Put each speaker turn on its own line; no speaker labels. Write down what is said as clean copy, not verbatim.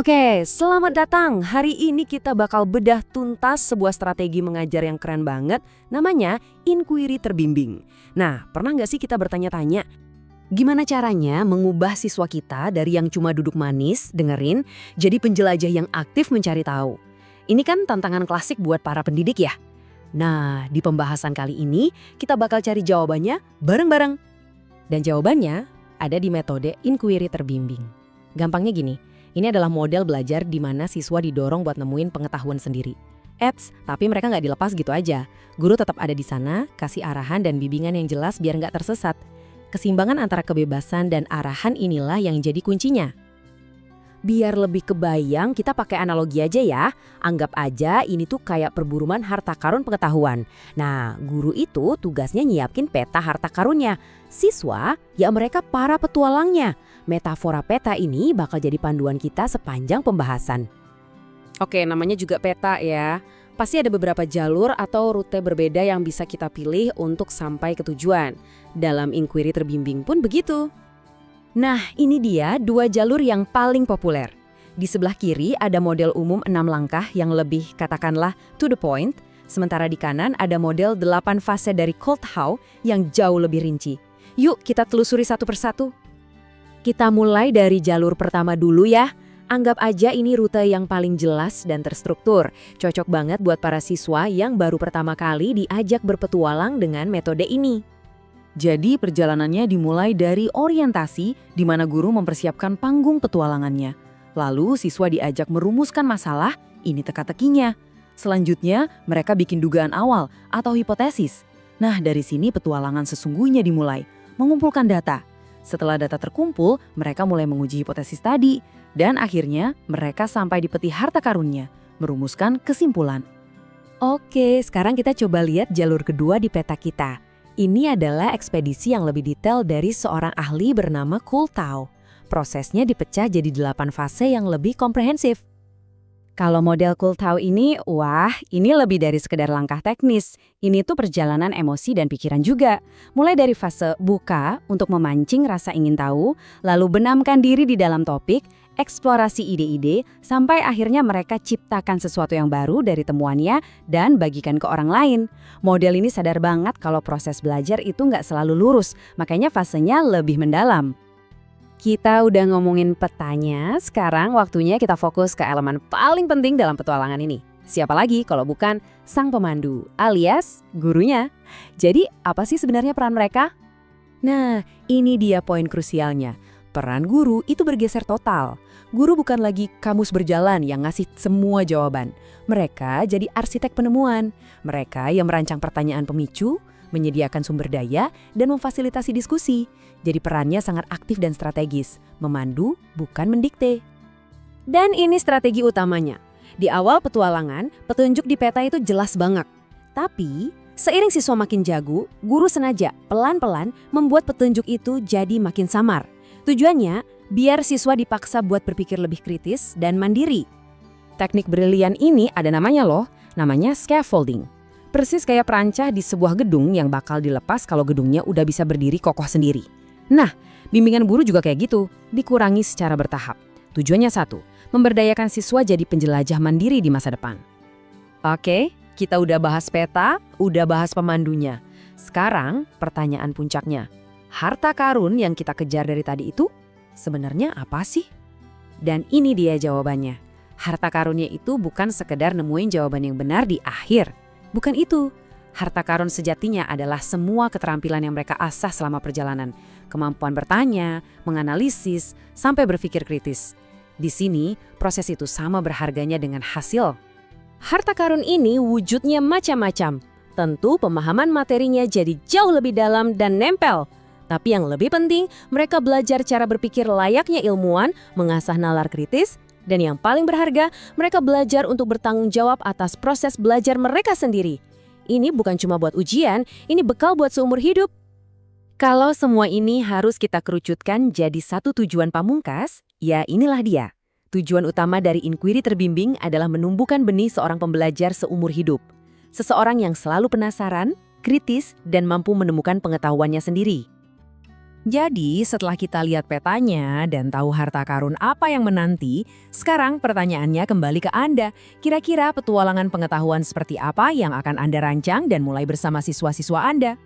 Oke, selamat datang. Hari ini kita bakal bedah tuntas sebuah strategi mengajar yang keren banget, namanya inquiry terbimbing. Nah, pernah nggak sih kita bertanya-tanya, gimana caranya mengubah siswa kita dari yang cuma duduk manis, dengerin, jadi penjelajah yang aktif mencari tahu? Ini kan tantangan klasik buat para pendidik ya? Nah, di pembahasan kali ini, kita bakal cari jawabannya bareng-bareng. Dan jawabannya ada di metode inquiry terbimbing. Gampangnya gini, ini adalah model belajar di mana siswa didorong buat nemuin pengetahuan sendiri. Tapi mereka nggak dilepas gitu aja. Guru tetap ada di sana, kasih arahan dan bimbingan yang jelas biar nggak tersesat. Keseimbangan antara kebebasan dan arahan inilah yang jadi kuncinya. Biar lebih kebayang, kita pakai analogi aja ya. Anggap aja ini tuh kayak perburuan harta karun pengetahuan. Nah, guru itu tugasnya nyiapin peta harta karunnya. Siswa, ya mereka para petualangnya. Metafora peta ini bakal jadi panduan kita sepanjang pembahasan. Oke, namanya juga peta ya. Pasti ada beberapa jalur atau rute berbeda yang bisa kita pilih untuk sampai ke tujuan. Dalam inquiry terbimbing pun begitu. Nah, ini dia dua jalur yang paling populer. Di sebelah kiri ada model umum 6 langkah yang lebih katakanlah to the point. Sementara di kanan ada model 8 fase dari Cold How yang jauh lebih rinci. Yuk kita telusuri satu persatu. Kita mulai dari jalur pertama dulu ya. Anggap aja ini rute yang paling jelas dan terstruktur. Cocok banget buat para siswa yang baru pertama kali diajak berpetualang dengan metode ini. Jadi perjalanannya dimulai dari orientasi di mana guru mempersiapkan panggung petualangannya. Lalu siswa diajak merumuskan masalah, ini teka-tekinya. Selanjutnya mereka bikin dugaan awal atau hipotesis. Nah dari sini petualangan sesungguhnya dimulai, mengumpulkan data. Setelah data terkumpul, mereka mulai menguji hipotesis tadi. Dan akhirnya mereka sampai di peti harta karunnya, merumuskan kesimpulan. Oke, sekarang kita coba lihat jalur kedua di peta kita. Ini adalah ekspedisi yang lebih detail dari seorang ahli bernama Cold How. Prosesnya dipecah jadi 8 fase yang lebih komprehensif. Kalau model Cold How ini, wah, ini lebih dari sekedar langkah teknis. Ini tuh perjalanan emosi dan pikiran juga. Mulai dari fase buka untuk memancing rasa ingin tahu, lalu benamkan diri di dalam topik, eksplorasi ide-ide, sampai akhirnya mereka ciptakan sesuatu yang baru dari temuannya dan bagikan ke orang lain. Model ini sadar banget kalau proses belajar itu nggak selalu lurus, makanya fasenya lebih mendalam. Kita udah ngomongin petanya, sekarang waktunya kita fokus ke elemen paling penting dalam petualangan ini. Siapa lagi kalau bukan sang pemandu, alias gurunya. Jadi apa sih sebenarnya peran mereka? Nah, ini dia poin krusialnya. Peran guru itu bergeser total. Guru bukan lagi kamus berjalan yang ngasih semua jawaban. Mereka jadi arsitek penemuan. Mereka yang merancang pertanyaan pemicu, menyediakan sumber daya, dan memfasilitasi diskusi. Jadi perannya sangat aktif dan strategis, memandu bukan mendikte. Dan ini strategi utamanya. Di awal petualangan, petunjuk di peta itu jelas banget. Tapi, seiring siswa makin jago, guru sengaja pelan-pelan membuat petunjuk itu jadi makin samar. Tujuannya, biar siswa dipaksa buat berpikir lebih kritis dan mandiri. Teknik brilian ini ada namanya loh, namanya scaffolding. Persis kayak perancah di sebuah gedung yang bakal dilepas kalau gedungnya udah bisa berdiri kokoh sendiri. Nah, bimbingan guru juga kayak gitu, dikurangi secara bertahap. Tujuannya satu, memberdayakan siswa jadi penjelajah mandiri di masa depan. Oke, kita udah bahas peta, udah bahas pemandunya. Sekarang pertanyaan puncaknya, harta karun yang kita kejar dari tadi itu sebenarnya apa sih? Dan ini dia jawabannya. Harta karunnya itu bukan sekedar nemuin jawaban yang benar di akhir. Bukan itu. Harta karun sejatinya adalah semua keterampilan yang mereka asah selama perjalanan. Kemampuan bertanya, menganalisis, sampai berpikir kritis. Di sini, proses itu sama berharganya dengan hasil. Harta karun ini wujudnya macam-macam. Tentu pemahaman materinya jadi jauh lebih dalam dan nempel. Tapi yang lebih penting, mereka belajar cara berpikir layaknya ilmuwan, mengasah nalar kritis, dan yang paling berharga, mereka belajar untuk bertanggung jawab atas proses belajar mereka sendiri. Ini bukan cuma buat ujian, ini bekal buat seumur hidup. Kalau semua ini harus kita kerucutkan jadi satu tujuan pamungkas, ya inilah dia. Tujuan utama dari inquiry terbimbing adalah menumbuhkan benih seorang pembelajar seumur hidup. Seseorang yang selalu penasaran, kritis, dan mampu menemukan pengetahuannya sendiri.
Jadi, setelah kita lihat petanya dan tahu harta karun apa yang menanti, sekarang pertanyaannya kembali ke Anda. Kira-kira petualangan pengetahuan seperti apa yang akan Anda rancang dan mulai bersama siswa-siswa Anda?